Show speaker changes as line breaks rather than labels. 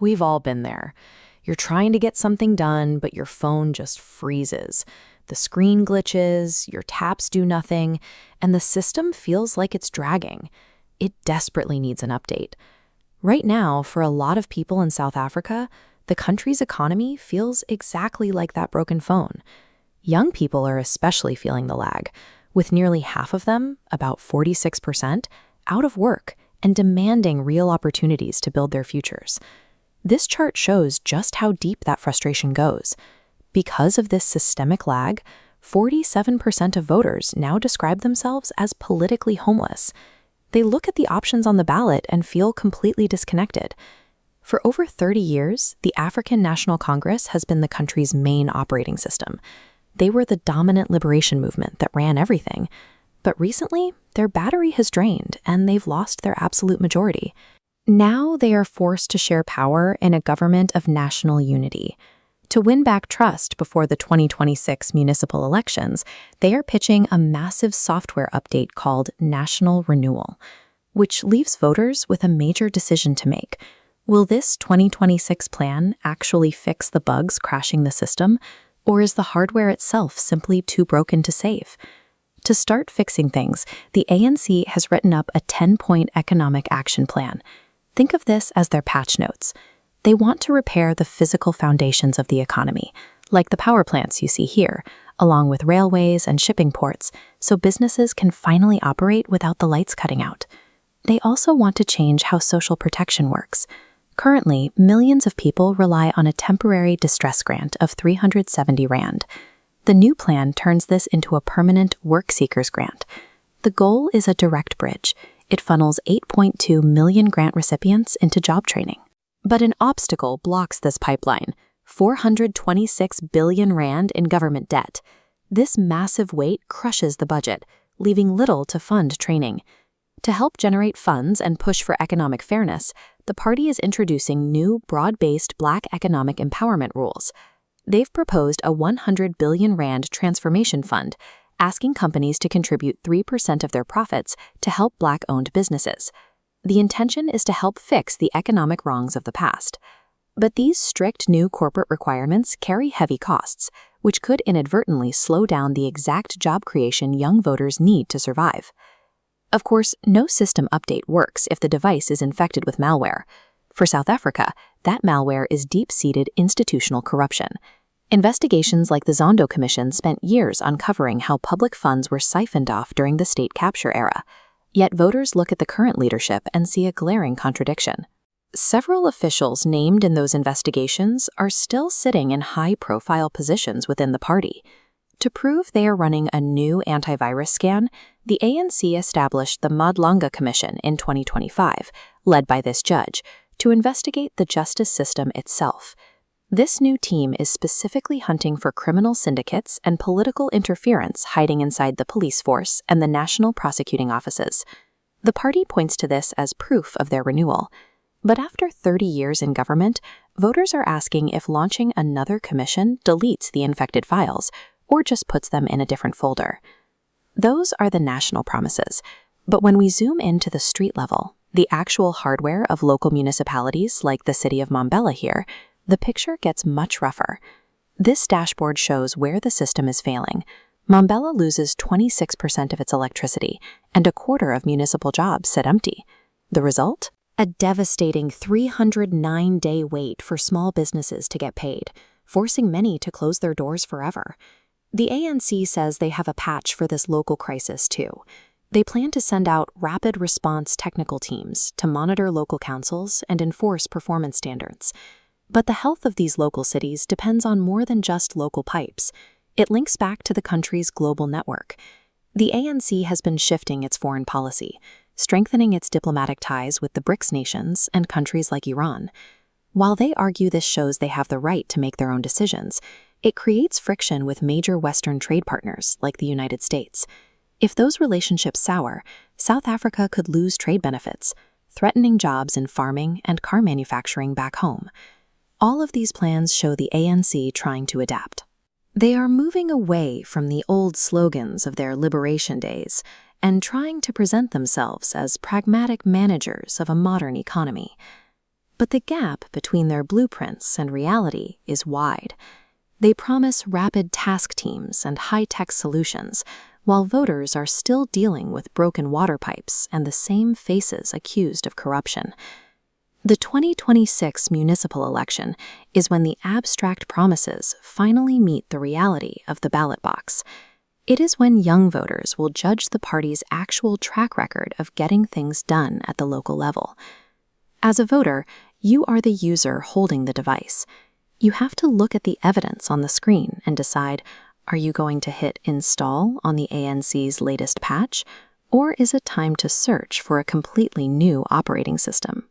we've all been there. You're trying to get something done, but your phone just freezes. The screen glitches, your taps do nothing, and the system feels like it's dragging. It desperately needs an update. Right now, for a lot of people in South Africa, the country's economy feels exactly like that broken phone. Young people are especially feeling the lag, with nearly half of them, about 46%, out of work and demanding real opportunities to build their futures. This chart shows just how deep that frustration goes. Because of this systemic lag, 47% of voters now describe themselves as politically homeless. They look at the options on the ballot and feel completely disconnected. For over 30 years, the African National Congress has been the country's main operating system. They were the dominant liberation movement that ran everything. But recently, their battery has drained and they've lost their absolute majority. Now they are forced to share power in a government of national unity. To win back trust before the 2026 municipal elections, they are pitching a massive software update called National Renewal, which leaves voters with a major decision to make. Will this 2026 plan actually fix the bugs crashing the system, or is the hardware itself simply too broken to save? To start fixing things, the ANC has written up a 10-point economic action plan. Think of this as their patch notes. They want to repair the physical foundations of the economy, like the power plants you see here, along with railways and shipping ports, so businesses can finally operate without the lights cutting out. They also want to change how social protection works. Currently, millions of people rely on a temporary distress grant of 370 Rand. The new plan turns this into a permanent work seekers grant. The goal is a direct bridge. It funnels 8.2 million grant recipients into job training. But an obstacle blocks this pipeline: 426 billion Rand in government debt. This massive weight crushes the budget, leaving little to fund training. To help generate funds and push for economic fairness, the party is introducing new, broad-based Black economic empowerment rules. They've proposed a 100 billion Rand transformation fund, asking companies to contribute 3% of their profits to help Black-owned businesses. The intention is to help fix the economic wrongs of the past. But these strict new corporate requirements carry heavy costs, which could inadvertently slow down the exact job creation young voters need to survive. Of course, no system update works if the device is infected with malware. For South Africa, that malware is deep-seated institutional corruption. Investigations like the Zondo Commission spent years uncovering how public funds were siphoned off during the state capture era. Yet voters look at the current leadership and see a glaring contradiction. Several officials named in those investigations are still sitting in high-profile positions within the party. To prove they are running a new antivirus scan, the ANC established the Madlanga Commission in 2025, led by this judge, to investigate the justice system itself. This new team is specifically hunting for criminal syndicates and political interference hiding inside the police force and the national prosecuting offices. The party points to this as proof of their renewal. But after 30 years in government, voters are asking if launching another commission deletes the infected files or just puts them in a different folder. Those are the national promises. But when we zoom into the street level, the actual hardware of local municipalities like the city of Mbombela here, the picture gets much rougher. This dashboard shows where the system is failing. Mbombela loses 26% of its electricity, and a quarter of municipal jobs sit empty. The result? A devastating 309-day wait for small businesses to get paid, forcing many to close their doors forever. The ANC says they have a patch for this local crisis, too. They plan to send out rapid response technical teams to monitor local councils and enforce performance standards. But the health of these local cities depends on more than just local pipes. It links back to the country's global network. The ANC has been shifting its foreign policy, strengthening its diplomatic ties with the BRICS nations and countries like Iran. While they argue this shows they have the right to make their own decisions, it creates friction with major Western trade partners like the United States. If those relationships sour, South Africa could lose trade benefits, threatening jobs in farming and car manufacturing back home. All of these plans show the ANC trying to adapt. They are moving away from the old slogans of their liberation days and trying to present themselves as pragmatic managers of a modern economy. But the gap between their blueprints and reality is wide. They promise rapid task teams and high-tech solutions, while voters are still dealing with broken water pipes and the same faces accused of corruption. The 2026 municipal election is when the abstract promises finally meet the reality of the ballot box. It is when young voters will judge the party's actual track record of getting things done at the local level. As a voter, you are the user holding the device. You have to look at the evidence on the screen and decide, are you going to hit install on the ANC's latest patch, or is it time to search for a completely new operating system?